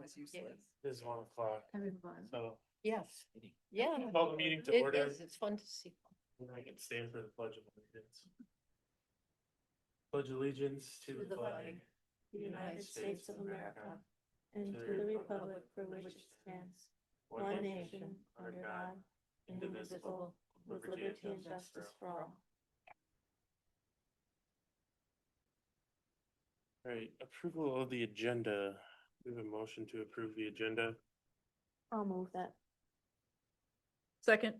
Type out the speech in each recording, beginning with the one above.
time is useless. It is 1 o'clock, so Yes, yeah. call the meeting to It order. is, it's fun to see. And I can stand for the pledge of allegiance. Pledge allegiance to the flag, The United States of America, and to the republic for which it stands, one nation, under God, indivisible, with liberty and justice for all. All right, approval of the agenda. We have a motion to approve the agenda. I'll move that. Second.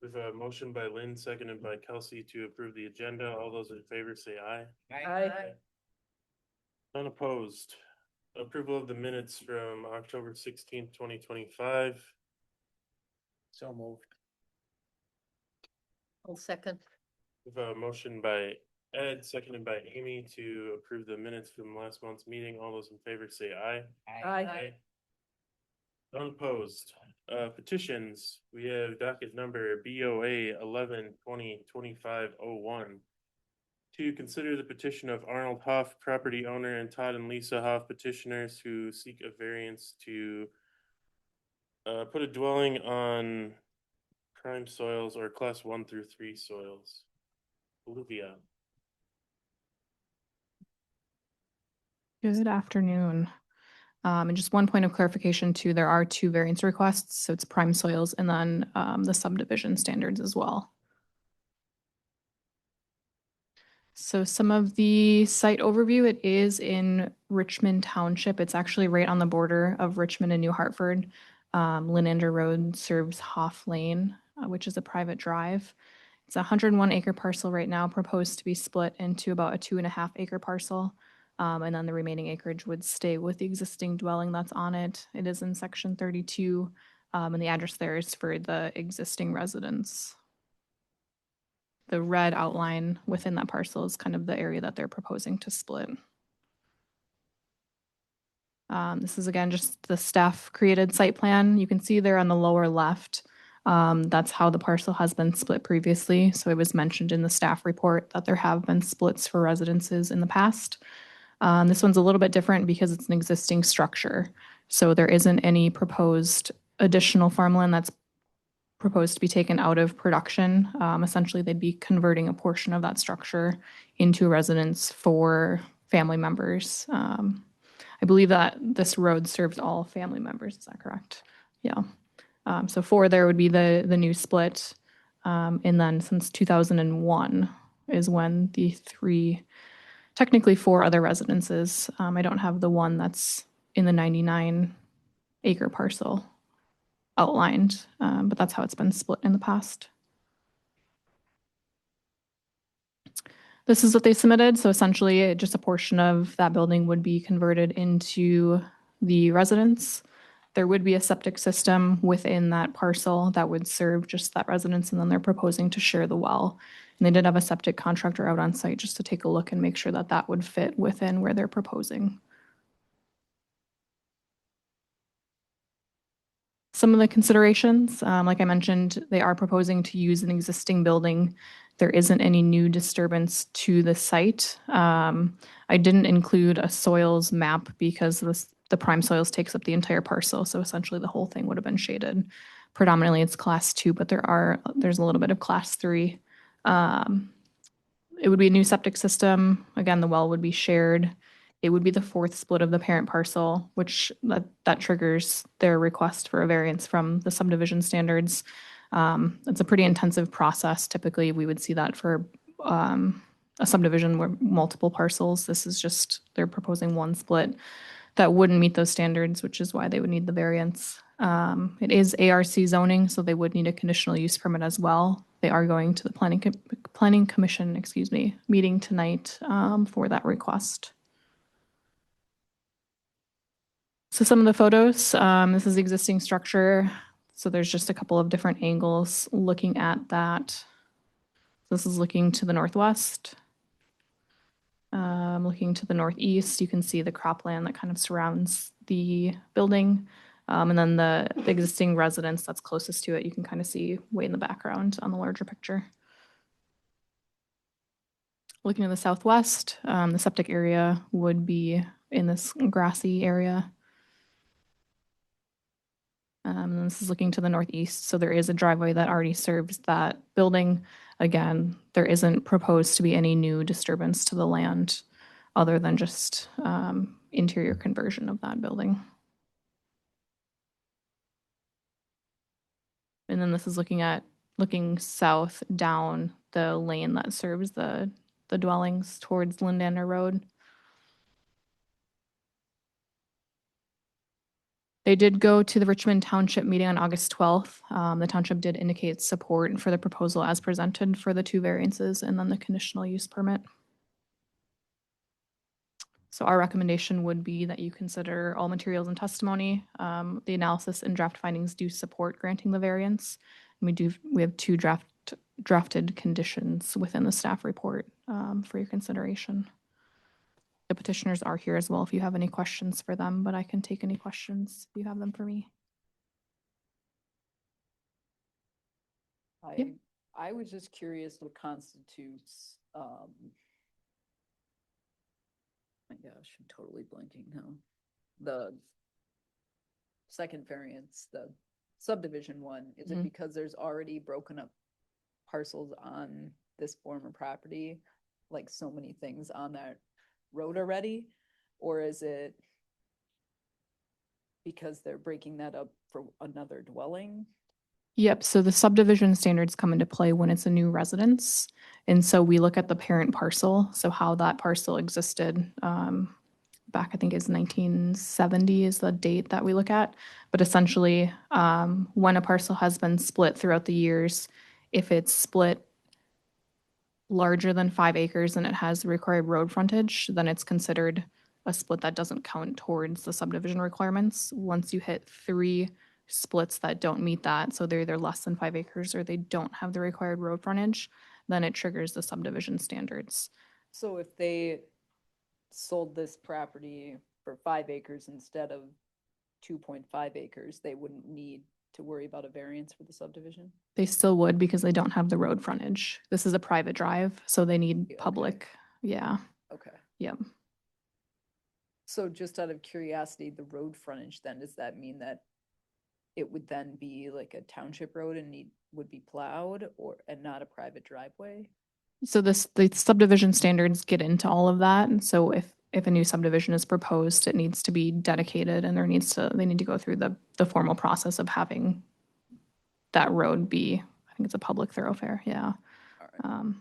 We have a motion by Lynn, seconded by Kelsey to approve the agenda. All those in favor say aye. Aye. Unopposed. Approval of the minutes from October 16th, 2025. So moved. I'll second. We have a motion by Ed, seconded by Amy to approve the minutes from last month's meeting. All those in favor say aye. Aye. Unopposed. Petitions, we have docket number BOA 11-20-25-01. To consider the petition of Arnold Hoff, property owner, and Todd and Lisa Hoff, petitioners who seek a variance to put a dwelling on prime soils or class 1 through 3 soils. Olivia. Good afternoon. And just one point of clarification too, there are 2 variance requests. So it's prime soils and then the subdivision standards as well. So some of the site overview, it is in Richmond Township. It's actually right on the border of Richmond and New Hartford. Lenander Road serves Hoff Lane, which is a private drive. It's a 101 acre parcel right now, proposed to be split into about a 2.5 acre parcel. And then the remaining acreage would stay with the existing dwelling that's on it. It is in section 32, and the address there is for the existing residents. The red outline within that parcel is kind of the area that they're proposing to split. This is again just the staff created site plan. You can see there on the lower left, that's how the parcel has been split previously. So it was mentioned in the staff report that there have been splits for residences in the past. This one's a little bit different because it's an existing structure. So there isn't any proposed additional farmland that's proposed to be taken out of production. Essentially, they'd be converting a portion of that structure into a residence for family members. I believe that this road serves all family members. Is that correct? Yeah. So 4 there would be the new split. And then since 2001 is when the technically 4 other residences. I don't have the one that's in the 99 acre parcel outlined, but that's how it's been split in the past. This is what they submitted. So essentially just a portion of that building would be converted into the residence. There would be a septic system within that parcel that would serve just that residence, and then they're proposing to share the well. And they did have a septic contractor out on site just to take a look and make sure that that would fit within where they're proposing. Some of the considerations, like I mentioned, they are proposing to use an existing building. There isn't any new disturbance to the site. I didn't include a soils map because the prime soils takes up the entire parcel. So essentially the whole thing would have been shaded. Predominantly it's class 2, but there's a little bit of class 3. It would be a new septic system. Again, the well would be shared. It would be the 4th split of the parent parcel, which that triggers their request for a variance from the subdivision standards. It's a pretty intensive process. Typically, we would see that for a subdivision where multiple parcels. This is just, they're proposing 1 split that wouldn't meet those standards, which is why they would need the variance. It is ARC zoning, so they would need a conditional use permit as well. They are going to the planning commission, meeting tonight for that request. So some of the photos, this is the existing structure. So there's just a couple of different angles looking at that. This is looking to the northwest. Looking to the northeast, you can see the cropland that kind of surrounds the building. And then the existing residence that's closest to it, you can kind of see way in the background on the larger picture. Looking to the southwest, the septic area would be in this grassy area. And this is looking to the northeast, so there is a driveway that already serves that building. Again, there isn't proposed to be any new disturbance to the land other than just interior conversion of that building. And then this is looking south down the lane that serves the dwellings towards Lindander Road. They did go to the Richmond Township meeting on August 12th. The township did indicate support for the proposal as presented for the 2 variances and then the conditional use permit. So our recommendation would be that you consider all materials and testimony. The analysis and draft findings do support granting the variance. And we have 2 drafted conditions within the staff report for your consideration. The petitioners are here as well if you have any questions for them, but I can take any questions if you have them for me. Yep. I was just curious what constitutes, my gosh, I'm totally blanking now. The second variance, the subdivision one, is it Mhm. because there's already broken up parcels on this former property? Like so many things on that road already? Or is it because they're breaking that up for another dwelling? Yep, so the subdivision standards come into play when it's a new residence. And so we look at the parent parcel, so how that parcel existed back, I think is 1970 is the date that we look at. But essentially, when a parcel has been split throughout the years, if it's split larger than 5 acres and it has the required road frontage, then it's considered a split that doesn't count towards the subdivision requirements. Once you hit 3 splits that don't meet that, so they're either less than 5 acres or they don't have the required road frontage, then it triggers the subdivision standards. So if they sold this property for 5 acres instead of 2.5 acres, they wouldn't need to worry about a variance for the subdivision? They still would because they don't have the road frontage. This is a private drive, so they need Okay. public, yeah, Okay. yep. So just out of curiosity, the road frontage, then, does that mean that it would then be like a township road and would be plowed and not a private driveway? So the subdivision standards get into all of that. And so if a new subdivision is proposed, it needs to be dedicated and they need to go through the formal process of having that road be, I think it's a public thoroughfare, yeah. All right.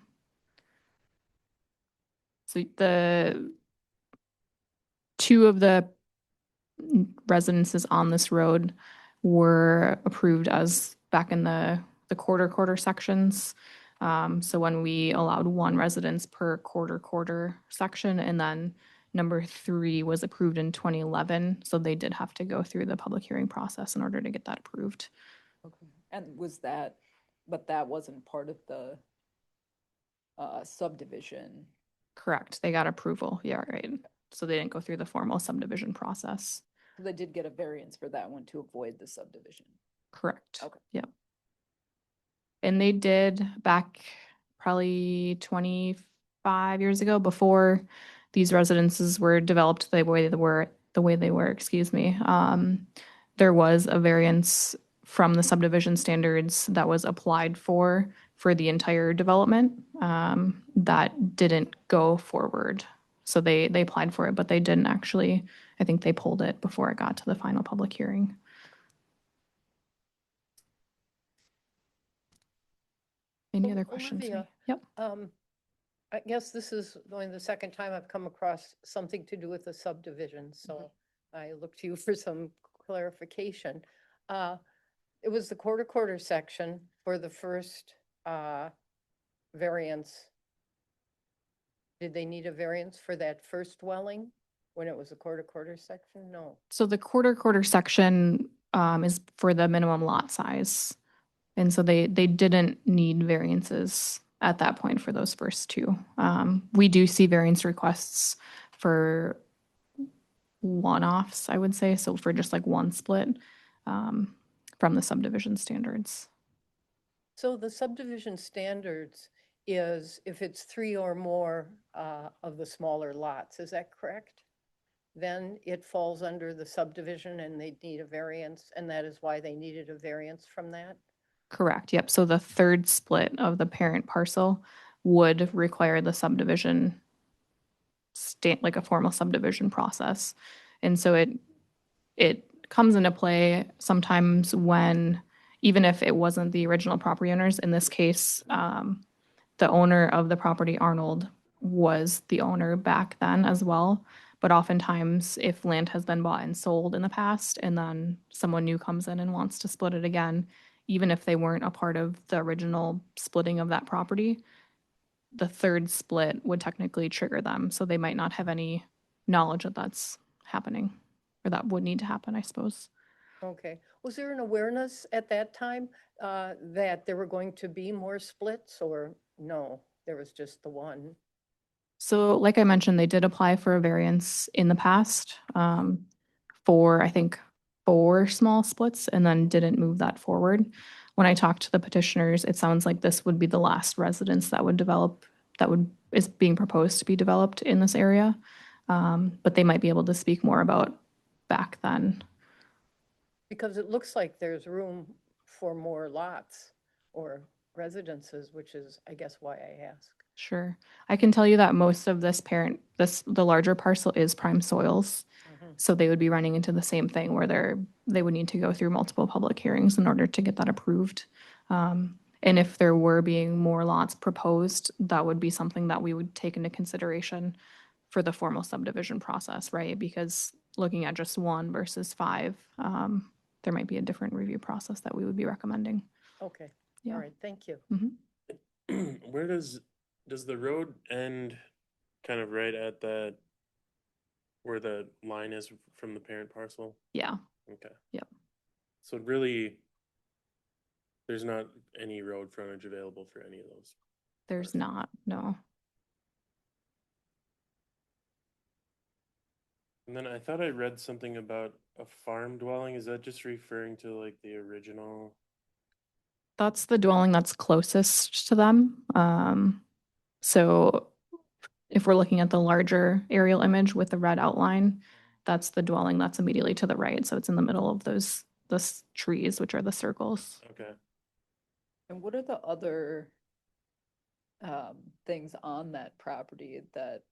So the 2 of the residences on this road were approved as back in the quarter sections. So when we allowed 1 residence per quarter section, and then number 3 was approved in 2011. So they did have to go through the public hearing process in order to get that approved. Okay. And but that wasn't part of the subdivision? Correct. They got approval. Yeah, right. So they didn't go through the formal subdivision process. So they did get a variance for that one to avoid the subdivision? Correct. Okay. Yep. And they did back probably 25 years ago, before these residences were developed the way they were, excuse me. There was a variance from the subdivision standards that was applied for the entire development that didn't go forward. So they applied for it, but they didn't actually, I think they pulled it before it got to the final public hearing. Any other questions? Olivia, Yep. I guess this is only the second time I've come across something to do with a subdivision, so I look to you for some clarification. It was the quarter section for the first variance. Did they need a variance for that first dwelling when it was a quarter section? No. So the quarter section is for the minimum lot size. And so they didn't need variances at that point for those first 2. We do see variance requests for one-offs, I would say, so for just like 1 split from the subdivision standards. So the subdivision standards is if it's 3 or more of the smaller lots, is that correct? then it falls under the subdivision and they need a variance, and that is why they needed a variance from that? Correct, yep. So the third split of the parent parcel would require the subdivision like a formal subdivision process. And so it comes into play sometimes when, even if it wasn't the original property owners, in this case, the owner of the property, Arnold, was the owner back then as well. But oftentimes, if land has been bought and sold in the past, and then someone new comes in and wants to split it again, even if they weren't a part of the original splitting of that property, the third split would technically trigger them. So they might not have any knowledge that that's happening, or that would need to happen, I suppose. Okay. Was there an awareness at that time that there were going to be more splits, or no? There was just the one? So, like I mentioned, they did apply for a variance in the past for, I think, 4 small splits and then didn't move that forward. When I talked to the petitioners, it sounds like this would be the last residence that would develop, is being proposed to be developed in this area. But they might be able to speak more about back then. Because it looks like there's room for more lots or residences, which is, I guess, why I ask. Sure. I can tell you that most of the larger parcel is prime soils. So they would be running into the same thing where they would need to go through multiple public hearings in order to get that approved. And if there were being more lots proposed, that would be something that we would take into consideration for the formal subdivision process, right? Because looking at just 1 versus 5, there might be a different review process that we would be recommending. Okay, Yeah. all right, thank you. Where does the road end kind of right at that, where the line is from the parent parcel? Yeah. Okay. Yep. So really, there's not any road frontage available for any of those. There's not, no. And then I thought I read something about a farm dwelling. Is that just referring to like the original? That's the dwelling that's closest to them. So if we're looking at the larger aerial image with the red outline, that's the dwelling that's immediately to the right. So it's in the middle of those trees, which are the circles. Okay. And what are the other things on that property that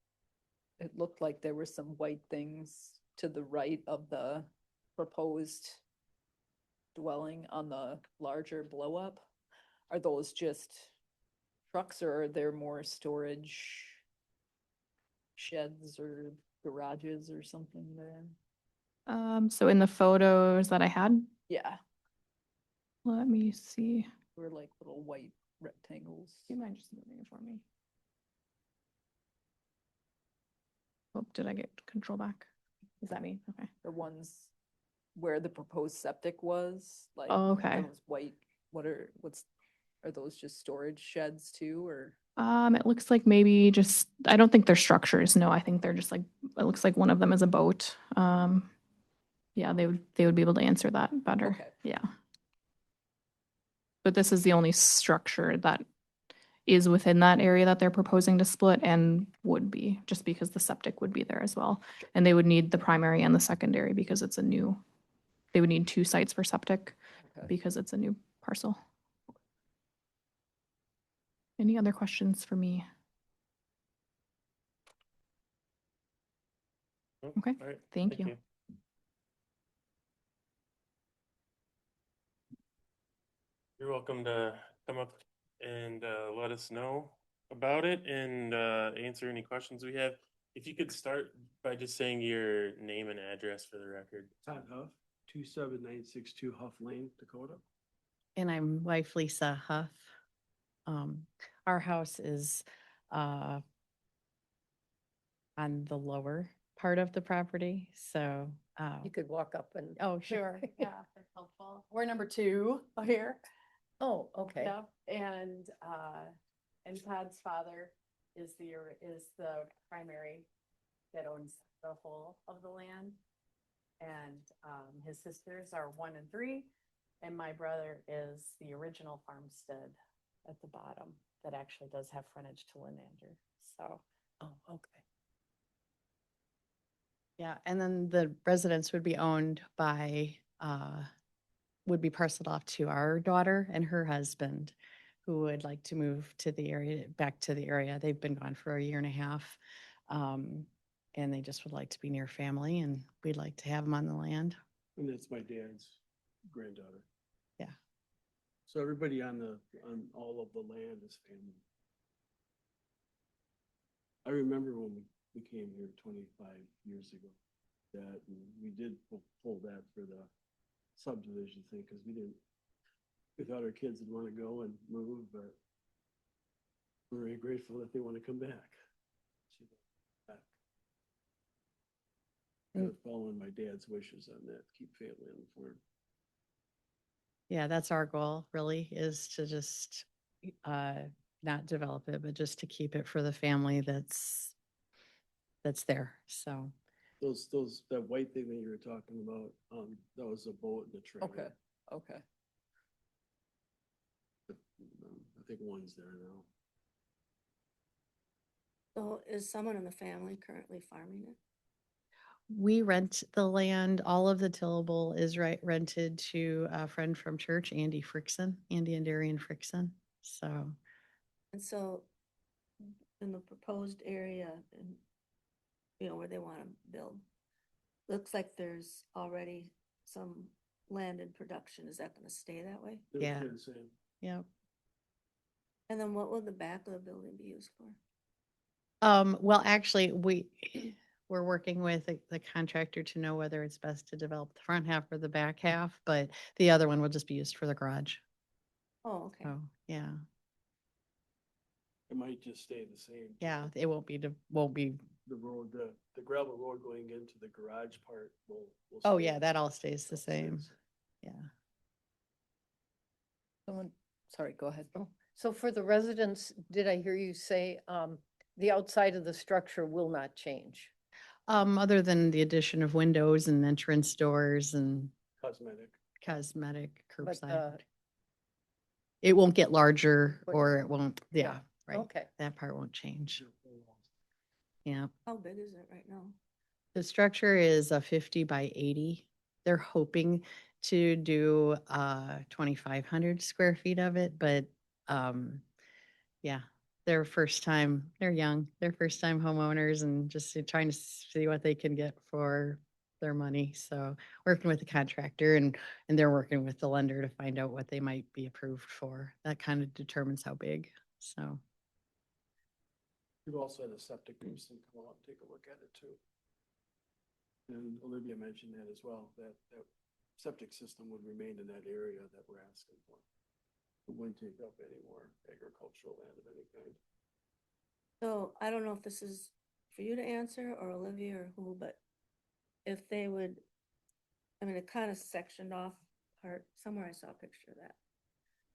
it looked like there were some white things to the right of the proposed dwelling on the larger blow up? Are those just trucks or are there more storage sheds or garages or something there? So in the photos that I had, Yeah, let me see. or like little white rectangles. Do you mind just moving it for me? Oh, did I get control back? Is that me? Okay. The ones where the proposed septic was, like Oh, okay. those white, are those just storage sheds too, or? It looks like maybe just, I don't think they're structures. No, I think they're just like, it looks like one of them is a boat. Yeah, they would be able to answer that better. Okay. Yeah. But this is the only structure that is within that area that they're proposing to split and would be, just because the septic would be there as well. And they would need the primary and the secondary because they would need 2 sites for septic Okay. because it's a new parcel. Any other questions for me? Nope. Okay, All right. thank you. You're welcome to come up and let us know about it and answer any questions we have. If you could start by just saying your name and address for the record. Todd Huff, 27962 Huff Lane, Dakota. And I'm wife Lisa Huff. Our house is on the lower part of the property, so. You could walk up and. Oh, sure, yeah, that's helpful. We're number 2 here. Oh, okay. Yep, and Todd's father is the primary that owns the whole of the land. And his sisters are 1 and 3, and my brother is the original farmstead at the bottom that actually does have frontage to Lenander, so. Oh, okay. Yeah, and then the residence would be owned by, would be parceled off to our daughter and her husband, who would like to move to the area, back to the area. They've been gone for a year and a half. And they just would like to be near family, and we'd like to have them on the land. And that's my dad's granddaughter. Yeah. So everybody on all of the land is family. I remember when we came here 25 years ago, that we did pull that for the subdivision thing, because we thought our kids would want to go and move, but we're very grateful that they want to come back. Kind of following my dad's wishes on that, keep family on the farm. Yeah, that's our goal, really, is to just not develop it, but just to keep it for the family that's there. So, That white thing that you were talking about, that was a boat and a trailer. Okay, okay. I think one's there now. So is someone in the family currently farming it? we rent the land. All of the tillable is rented to a friend from church, Andy Frickson, Andy and Darian Frickson. So, And so in the proposed area and, where they want to build, looks like there's already some land in production. Is that going to stay that way? They were Yeah. saying the same. yeah. And then what will the back of the building be used for? Well, actually, we're working with the contractor to know whether it's best to develop the front half or the back half, but the other one will just be used for the garage. Oh, okay. So, yeah, It might just stay the same. yeah, it won't be, The road, the gravel road going into the garage part will. oh, stay. yeah, that all stays the That'll stay same. Yeah. Someone, sorry, go ahead. Oh, so for the residents, did I hear you say, the outside of the structure will not change? Other than the addition of windows and entrance doors and Cosmetic. cosmetic But curbside. It won't get larger But- or it won't, yeah, right. Okay, That part won't change. Yeah. How big is it right now? The structure is a 50 by 80. They're hoping to do 2,500 square feet of it, but yeah, they're young, they're first time homeowners and just trying to see what they can get for their money. So working with the contractor and they're working with the lender to find out what they might be approved for. That kind of determines how big. So. We've also had a septic person come out and take a look at it too. And Olivia mentioned that as well, that septic system would remain in that area that we're asking for. It wouldn't take up any more agricultural land of any kind. So I don't know if this is for you to answer or Olivia or who, but if they would, I mean, it kind of sectioned off part, somewhere I saw a picture of that.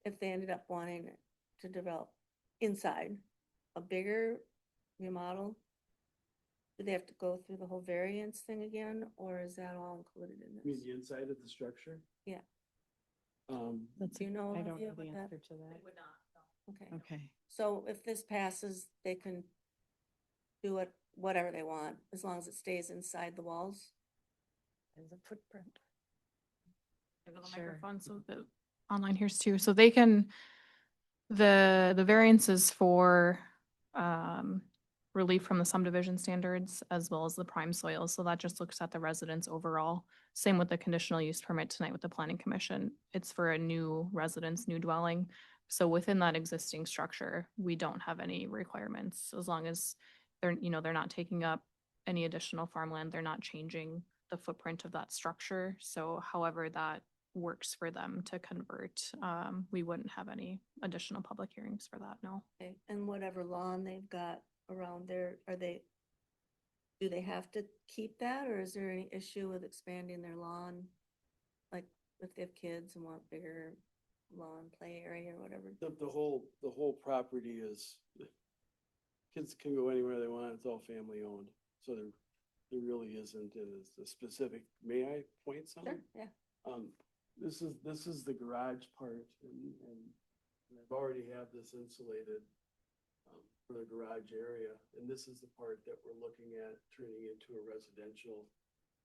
If they ended up wanting it to develop inside a bigger remodel, do they have to go through the whole variance thing again, or is that all included in You mean this? the inside of the structure? Yeah. That's Do you know, I don't Olivia, know the what that- answer to that. Okay, Okay. so if this passes, they can do it, whatever they want, as long as it stays inside the walls? as a footprint. Give the Sure. microphone so the online hears too. So they can, the variances for relief from the subdivision standards as well as the prime soil. So that just looks at the residence overall. Same with the conditional use permit tonight with the planning commission. It's for a new residence, new dwelling. So within that existing structure, we don't have any requirements as long as they're not taking up any additional farmland. They're not changing the footprint of that structure. So however that works for them to convert, we wouldn't have any additional public hearings for that, no. Okay, and whatever lawn they've got around there, do they have to keep that, or is there any issue with expanding their lawn? Like if they have kids and want bigger lawn play area or whatever? The whole property is, kids can go anywhere they want, it's all family owned. So there really isn't a specific, may I point Sure, something? yeah. This is the garage part and I've already have this insulated for the garage area. And this is the part that we're looking at turning into a residential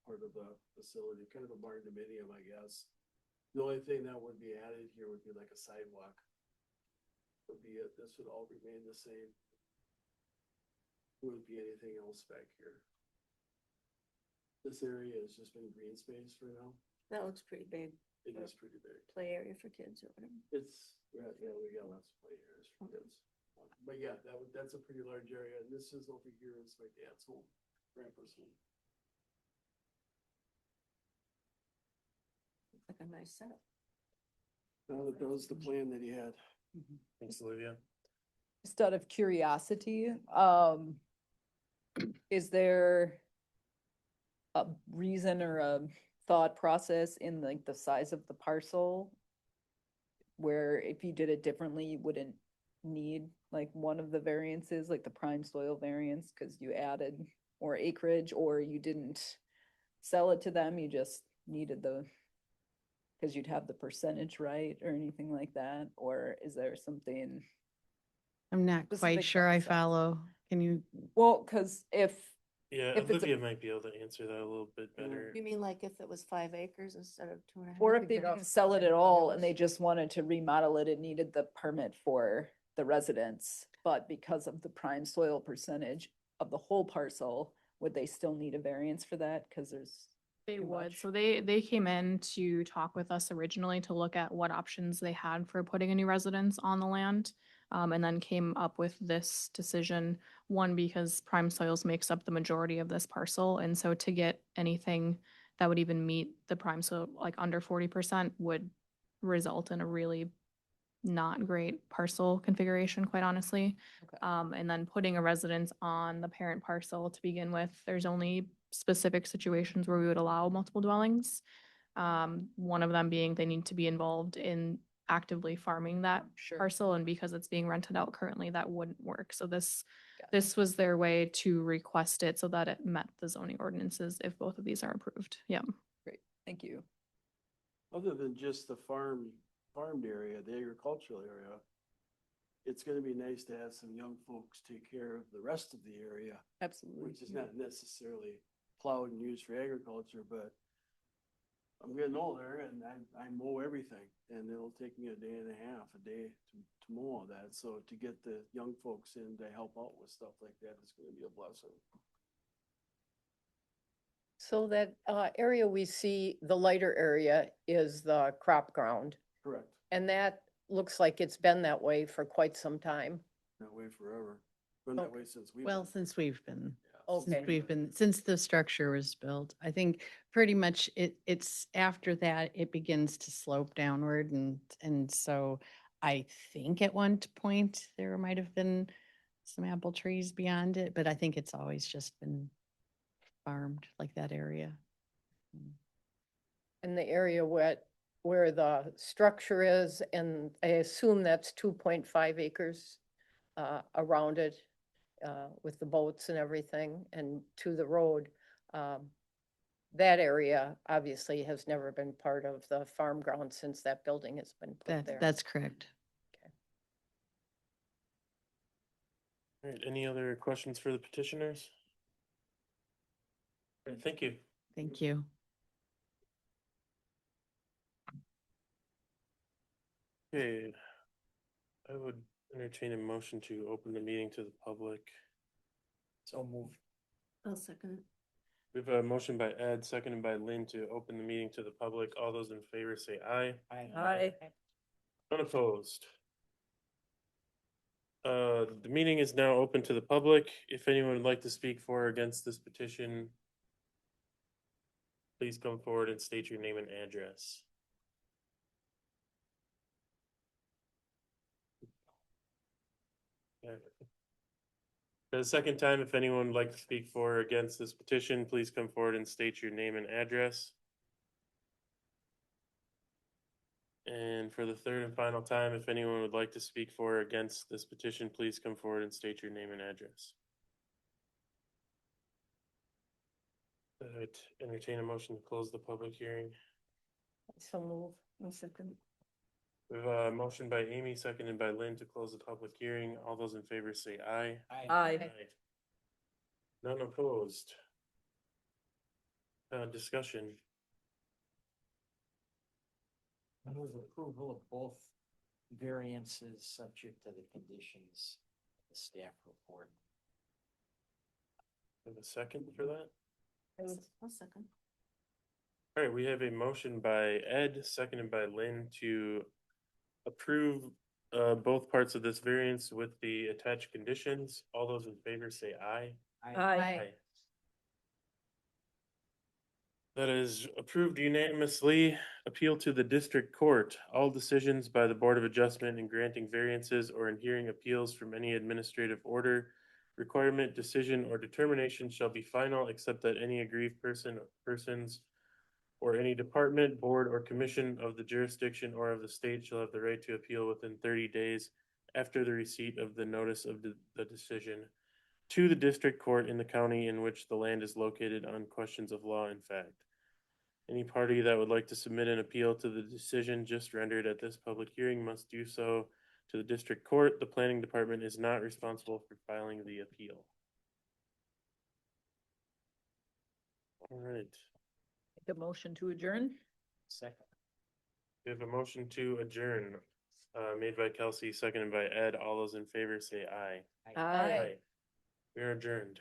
part of the facility, kind of a barn dominium, I guess. The only thing that would be added here would be like a sidewalk. Would be it. This would all remain the same. Wouldn't be anything else back here. This area has just been green space for now. That looks pretty big. It is pretty big. Play area for kids or whatever. It's, yeah, we got lots of play areas for kids. But yeah, that's a pretty large area. And this is over here is my dad's home, grandpa's home. Looks like a nice setup. That was the plan that he had. Thanks, Olivia. Just out of curiosity, is there a reason or a thought process in like the size of the parcel? Where if you did it differently, you wouldn't need like one of the variances, like the prime soil variance, because you added more acreage, or you didn't sell it to them, you just needed the, because you'd have the percentage right or anything like that, or is there something? I'm not quite Specific sure I concept. follow. Can you, Well, because if, Yeah, If it's a- Olivia might be able to answer that a little bit better. You mean like if it was 5 acres instead of 2.5? or to if they get off didn't sell it at something all else. and they just wanted to remodel it, it needed the permit for the residents. But because of the prime soil percentage of the whole parcel, would they still need a variance for that? Because there's, They too would. much. So they came in to talk with us originally to look at what options they had for putting a new residence on the land. And then came up with this decision, one, because prime soils makes up the majority of this parcel. And so to get anything that would even meet the prime soil, like under 40%, would result in a really not great parcel configuration, quite honestly. Okay. And then putting a residence on the parent parcel to begin with, there's only specific situations where we would allow multiple dwellings. One of them being they need to be involved in actively farming that Sure. parcel, and because it's being rented out currently, that wouldn't work. So this Got it. this was their way to request it so that it met the zoning ordinances if both of these are approved. Yeah. great, thank you. Other than just the farmed area, the agricultural area, it's gonna be nice to have some young folks take care of the rest of the area, Absolutely. which is not necessarily plowed and used for agriculture, but I'm getting older and I mow everything, and it'll take me a day and a half, a day to mow all that. So to get the young folks in to help out with stuff like that is gonna be a blessing. So that area we see, the lighter area is the crop ground. Correct. And that looks like it's been that way for quite some time. That way forever. Been that Okay. way since we've. well, been- since we've been, yeah, Okay. since we've been, since the structure was built, I think pretty much it's after that, it begins to slope downward and so I think at one point there might have been some apple trees beyond it, but I think it's always just been farmed like that area. In the area where the structure is, and I assume that's 2.5 acres around it with the boats and everything and to the road. That area obviously has never been part of the farm ground since that building has been put there. That's correct. All right, any other questions for the petitioners? All right, thank you. Thank you. Okay. I would entertain a motion to open the meeting to the public. So moved. I'll second it. We have a motion by Ed, seconded by Lynn to open the meeting to the public. All those in favor say aye. Aye. Unopposed. The meeting is now open to the public. If anyone would like to speak for or against this petition, please come forward and state your name and address. Okay. For the second time, if anyone would like to speak for or against this petition, please come forward and state your name and address. And for the third and final time, if anyone would like to speak for or against this petition, please come forward and state your name and address. I would entertain a motion to close the public hearing. So move. I'll second. We have a motion by Amy, seconded by Lynn to close the public hearing. All those in favor say aye. Aye. None opposed. Discussion. I move approval of both variances subject to the conditions of the staff report. Have a second for that? I'll second. All right, we have a motion by Ed, seconded by Lynn to approve both parts of this variance with the attached conditions. All those in favor say aye. Aye. That is approved unanimously. Appeal to the district court. All decisions by the Board of Adjustment in granting variances or in hearing appeals from any administrative order, requirement, decision, or determination shall be final, except that any aggrieved person, persons, or any department, board, or commission of the jurisdiction or of the state shall have the right to appeal within 30 days after the receipt of the notice of the decision to the district court in the county in which the land is located on questions of law and fact. Any party that would like to submit an appeal to the decision just rendered at this public hearing must do so to the district court. The planning department is not responsible for filing the appeal. All right, The motion to adjourn? Second. we have a motion to adjourn, made by Kelsey, seconded by Ed. All those in favor say aye. Aye. We are adjourned.